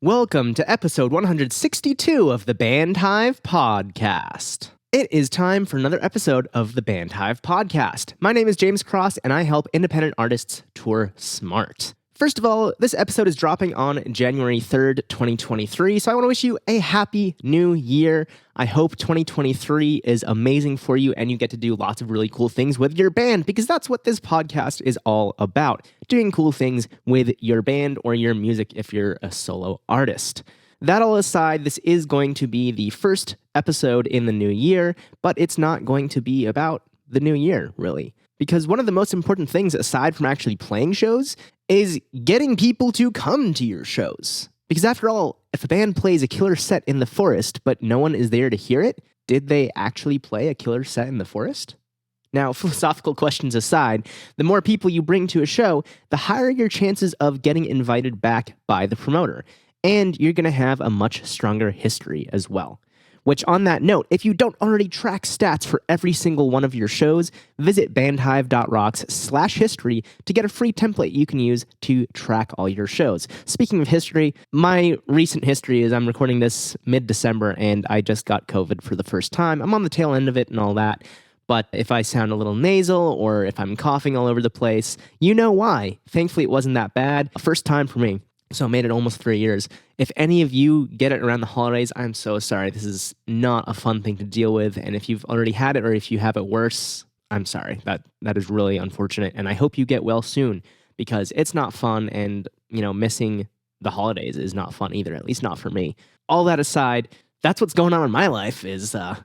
Welcome to episode 162 of the Band Hive Podcast. It is time for another episode of the Band Hive Podcast. My name is James Cross, and I help independent artists tour smart. First of all, this episode is dropping on January 3rd, 2023, so I want to wish you a happy new year. I hope 2023 is amazing for you and you get to do lots of really cool things with your band, because that's what this podcast is all about, doing cool things with your band or your music if you're a solo artist. That all aside, this is going to be the first episode in the new year, but it's not going to be about the new year, really. Because one of the most important things, aside from actually playing shows, is getting people to come to your shows. Because after all, if a band plays a killer set in the forest, but no one is there to hear it, did they actually play a killer set in the forest? Now, philosophical questions aside, the more people you bring to a show, the higher your chances of getting invited back by the promoter. And you're going to have a much stronger history as well. Which, on that note, if you don't already track stats for every single one of your shows, visit bandhive.rocks/history to get a free template you can use to track all your shows. Speaking of history, my recent history is I'm recording this mid-December and I just got COVID for the first time. I'm on the tail end of it and all that, but if I sound a little nasal or if I'm coughing all over the place, you know why. Thankfully, it wasn't that bad. First time for me. So I made it almost 3 years. If any of you get it around the holidays, I'm so sorry. This is not a fun thing to deal with. And if you've already had it or if you have it worse, I'm sorry. That is really unfortunate. And I hope you get well soon, because it's not fun. And, missing the holidays is not fun either, at least not for me. All that aside, that's what's going on in my life is, the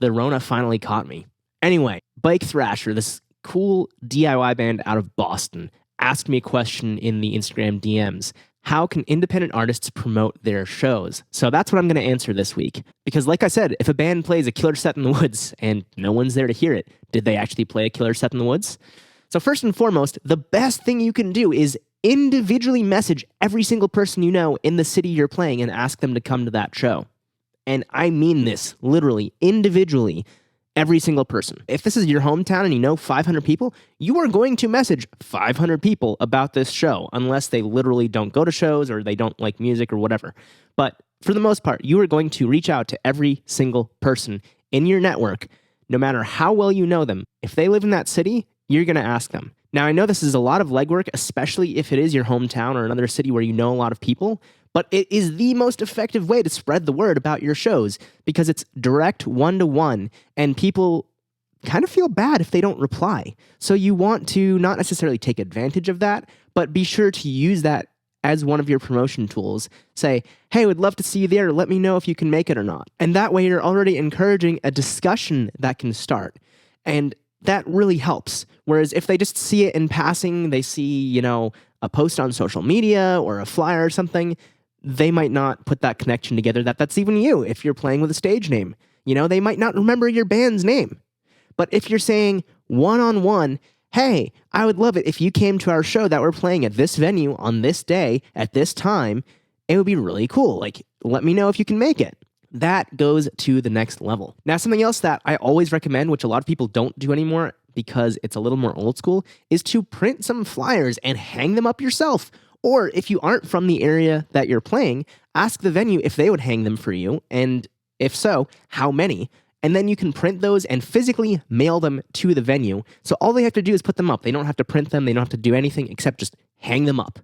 Rona finally caught me. Anyway, Bike Thrasher, this cool DIY band out of Boston, asked me a question in the Instagram DMs. How can independent artists promote their shows? So that's what I'm going to answer this week. Because like I said, if a band plays a killer set in the woods and no one's there to hear it, did they actually play a killer set in the woods? So first and foremost, the best thing you can do is individually message every single person you know in the city you're playing and ask them to come to that show. And I mean this, literally, individually. Every single person. If this is your hometown and you know 500 people, you are going to message 500 people about this show, unless they literally don't go to shows or they don't like music or whatever. But for the most part, you are going to reach out to every single person in your network, no matter how well you know them. If they live in that city, you're going to ask them. Now, I know this is a lot of legwork, especially if it is your hometown or another city where you know a lot of people, but it is the most effective way to spread the word about your shows, because it's direct one-to-one, and people kind of feel bad if they don't reply. So you want to not necessarily take advantage of that, but be sure to use that as one of your promotion tools. Say, hey, would love to see you there. Let me know if you can make it or not. And that way you're already encouraging a discussion that can start. And that really helps. Whereas if they just see it in passing, they see, a post on social media or a flyer or something, they might not put that connection together that's even you if you're playing with a stage name. They might not remember your band's name. But if you're saying one-on-one, hey, I would love it if you came to our show that we're playing at this venue on this day at this time, it would be really cool. Like, let me know if you can make it. That goes to the next level. Now, something else that I always recommend, which a lot of people don't do anymore because it's a little more old school, is to print some flyers and hang them up yourself. Or if you aren't from the area that you're playing, ask the venue if they would hang them for you, and if so, how many? And then you can print those and physically mail them to the venue. So all they have to do is put them up. They don't have to print them. They don't have to do anything except just hang them up.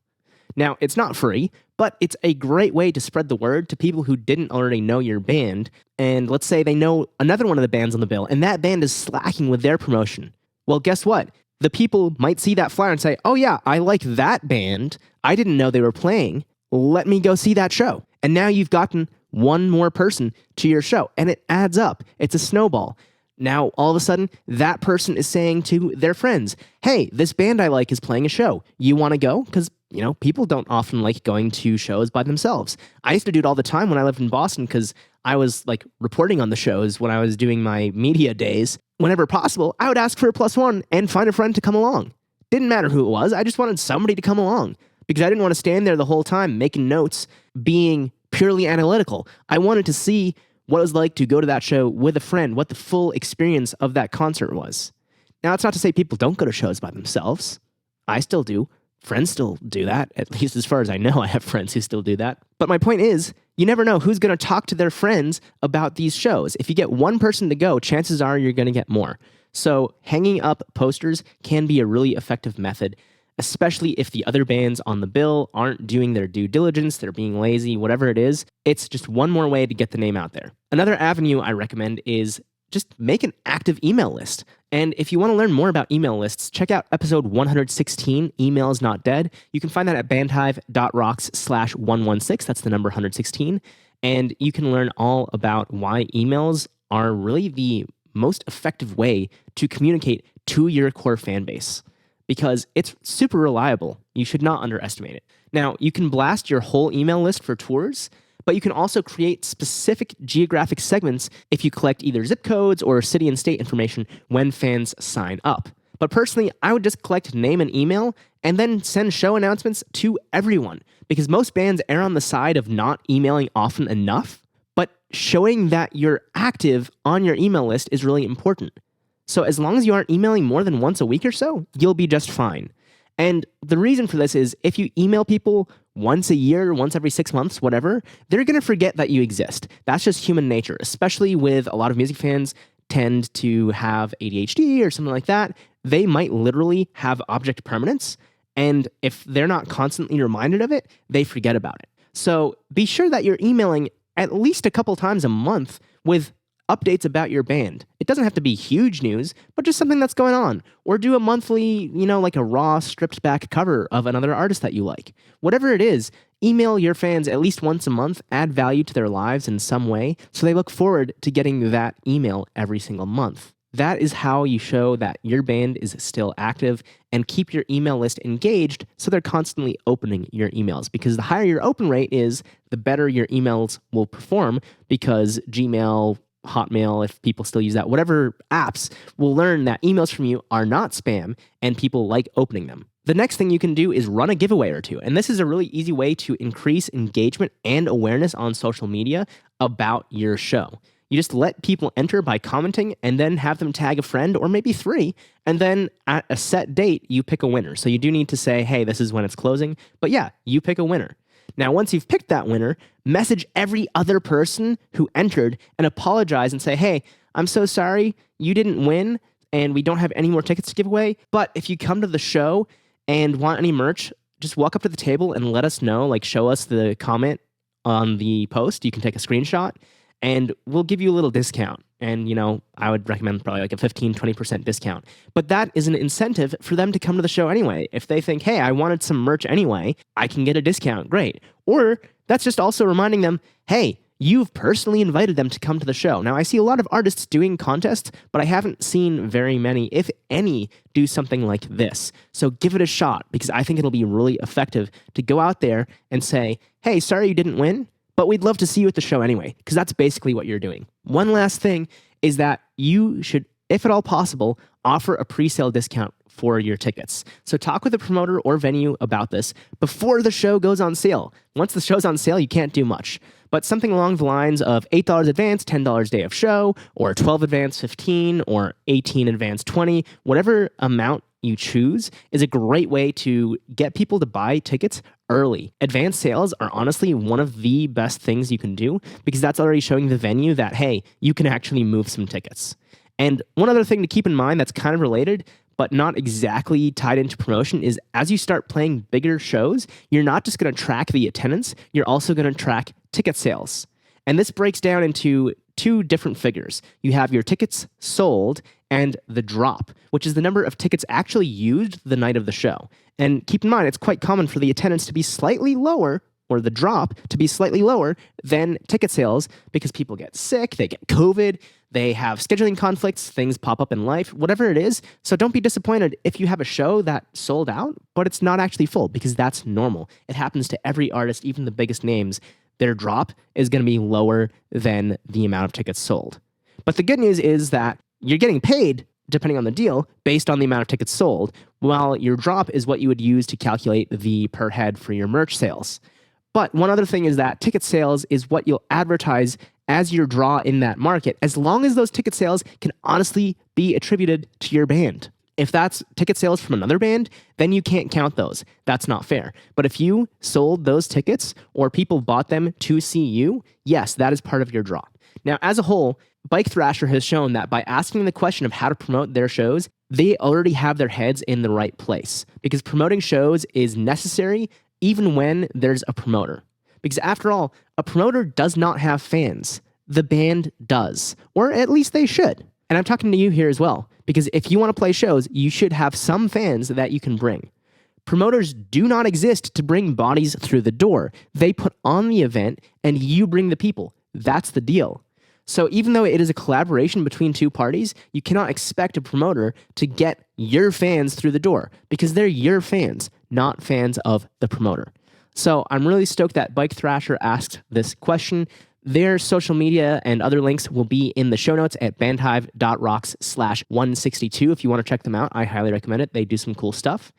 Now, it's not free, but it's a great way to spread the word to people who didn't already know your band. And let's say they know another one of the bands on the bill, and that band is slacking with their promotion. Well, guess what? The people might see that flyer and say, oh yeah, I like that band. I didn't know they were playing. Let me go see that show. And now you've gotten one more person to your show, and it adds up. It's a snowball. Now, all of a sudden, that person is saying to their friends, hey, this band I like is playing a show. You want to go? Because, people don't often like going to shows by themselves. I used to do it all the time when I lived in Boston because I was reporting on the shows when I was doing my media days. Whenever possible, I would ask for a +1 and find a friend to come along. Didn't matter who it was. I just wanted somebody to come along because I didn't want to stand there the whole time making notes, being purely analytical. I wanted to see what it was like to go to that show with a friend, what the full experience of that concert was. Now, it's not to say people don't go to shows by themselves. I still do. Friends still do that. At least as far as I know, I have friends who still do that. But my point is, you never know who's going to talk to their friends about these shows. If you get one person to go, chances are you're going to get more. So hanging up posters can be a really effective method, especially if the other bands on the bill aren't doing their due diligence, they're being lazy, whatever it is. It's just one more way to get the name out there. Another avenue I recommend is just make an active email list. And if you want to learn more about email lists, check out episode 116, Email is Not Dead. You can find that at bandhive.rocks/116. That's the number 116. And you can learn all about why emails are really the most effective way to communicate to your core fan base, because it's super reliable. You should not underestimate it. Now, you can blast your whole email list for tours, but you can also create specific geographic segments if you collect either zip codes or city and state information when fans sign up. But personally, I would just collect name and email and then send show announcements to everyone, because most bands err on the side of not emailing often enough, but showing that you're active on your email list is really important. So as long as you aren't emailing more than once a week or so, you'll be just fine. And the reason for this is if you email people once a year, once every 6 months, whatever, they're going to forget that you exist. That's just human nature, especially with a lot of music fans tend to have ADHD or something like that. They might literally have object permanence. And if they're not constantly reminded of it, they forget about it. So be sure that you're emailing at least a couple times a month with updates about your band. It doesn't have to be huge news, but just something that's going on. Or do a monthly, like a raw, stripped back cover of another artist that you like. Whatever it is, email your fans at least once a month, add value to their lives in some way, so they look forward to getting that email every single month. That is how you show that your band is still active and keep your email list engaged so they're constantly opening your emails. Because the higher your open rate is, the better your emails will perform, because Gmail, Hotmail, if people still use that, whatever apps will learn that emails from you are not spam and people like opening them. The next thing you can do is run a giveaway or two. And this is a really easy way to increase engagement and awareness on social media about your show. You just let people enter by commenting and then have them tag a friend or maybe 3. And then at a set date, you pick a winner. So you do need to say, hey, this is when it's closing. But yeah, you pick a winner. Now, once you've picked that winner, message every other person who entered and apologize and say, hey, I'm so sorry you didn't win and we don't have any more tickets to give away. But if you come to the show and want any merch, just walk up to the table and let us know, show us the comment on the post. You can take a screenshot and we'll give you a little discount. And, I would recommend probably a 15, 20% discount. But that is an incentive for them to come to the show anyway. If they think, hey, I wanted some merch anyway, I can get a discount, great. Or that's just also reminding them, hey, you've personally invited them to come to the show. Now, I see a lot of artists doing contests, but I haven't seen very many, if any, do something like this. So give it a shot, because I think it'll be really effective to go out there and say, hey, sorry you didn't win, but we'd love to see you at the show anyway, because that's basically what you're doing. One last thing is that you should, if at all possible, offer a pre-sale discount for your tickets. So talk with a promoter or venue about this before the show goes on sale. Once the show's on sale, you can't do much. But something along the lines of $8 advance, $10 day of show, or $12 advance, $15, or $18 advance, $20, whatever amount you choose is a great way to get people to buy tickets early. Advanced sales are honestly one of the best things you can do, because that's already showing the venue that, hey, you can actually move some tickets. And one other thing to keep in mind that's kind of related, but not exactly tied into promotion, is as you start playing bigger shows, you're not just going to track the attendance, you're also going to track ticket sales. And this breaks down into 2 different figures. You have your tickets sold and the drop, which is the number of tickets actually used the night of the show. And keep in mind, it's quite common for the attendance to be slightly lower, or the drop to be slightly lower than ticket sales, because people get sick, they get COVID, they have scheduling conflicts, things pop up in life, whatever it is. So don't be disappointed if you have a show that sold out, but it's not actually full, because that's normal. It happens to every artist, even the biggest names. Their drop is going to be lower than the amount of tickets sold. But the good news is that you're getting paid, depending on the deal, based on the amount of tickets sold, while your drop is what you would use to calculate the per head for your merch sales. But one other thing is that ticket sales is what you'll advertise as your draw in that market, as long as those ticket sales can honestly be attributed to your band. If that's ticket sales from another band, then you can't count those. That's not fair. But if you sold those tickets or people bought them to see you, yes, that is part of your draw. Now, as a whole, Bike Thrasher has shown that by asking the question of how to promote their shows, they already have their heads in the right place, because promoting shows is necessary even when there's a promoter. Because after all, a promoter does not have fans. The band does, or at least they should. And I'm talking to you here as well, because if you want to play shows, you should have some fans that you can bring. Promoters do not exist to bring bodies through the door. They put on the event and you bring the people. That's the deal. So even though it is a collaboration between two parties, you cannot expect a promoter to get your fans through the door, because they're your fans, not fans of the promoter. So I'm really stoked that Bike Thrasher asked this question. Their social media and other links will be in the show notes at bandhive.rocks/162. If you want to check them out, I highly recommend it. They do some cool stuff.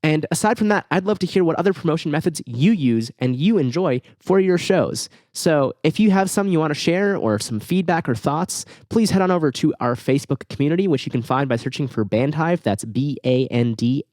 And aside from that, I'd love to hear what other promotion methods you use and you enjoy for your shows. So if you have some you want to share or some feedback or thoughts, please head on over to our Facebook community, which you can find by searching for Bandhive. That's BANDHIVE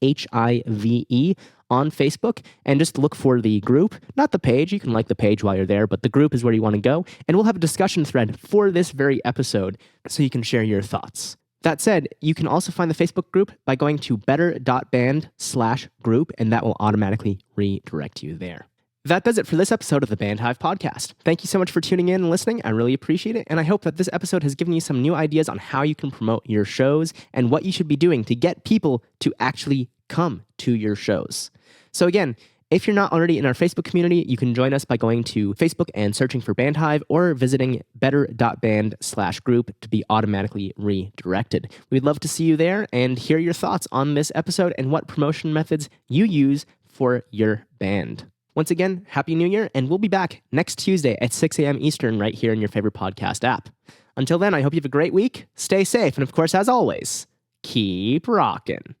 on Facebook, and just look for the group, not the page. You can like the page while you're there, but the group is where you want to go. And we'll have a discussion thread for this very episode so you can share your thoughts. That said, you can also find the Facebook group by going to better.band/group, and that will automatically redirect you there. That does it for this episode of the Bandhive podcast. Thank you so much for tuning in and listening. I really appreciate it, and I hope that this episode has given you some new ideas on how you can promote your shows and what you should be doing to get people to actually come to your shows. So again, if you're not already in our Facebook community, you can join us by going to Facebook and searching for Bandhive, or visiting better.band/group to be automatically redirected. We'd love to see you there and hear your thoughts on this episode and what promotion methods you use for your band. Once again, Happy New Year, and we'll be back next Tuesday at 6 a.m. Eastern right here in your favorite podcast app. Until then, I hope you have a great week, stay safe, and of course, as always, keep rocking.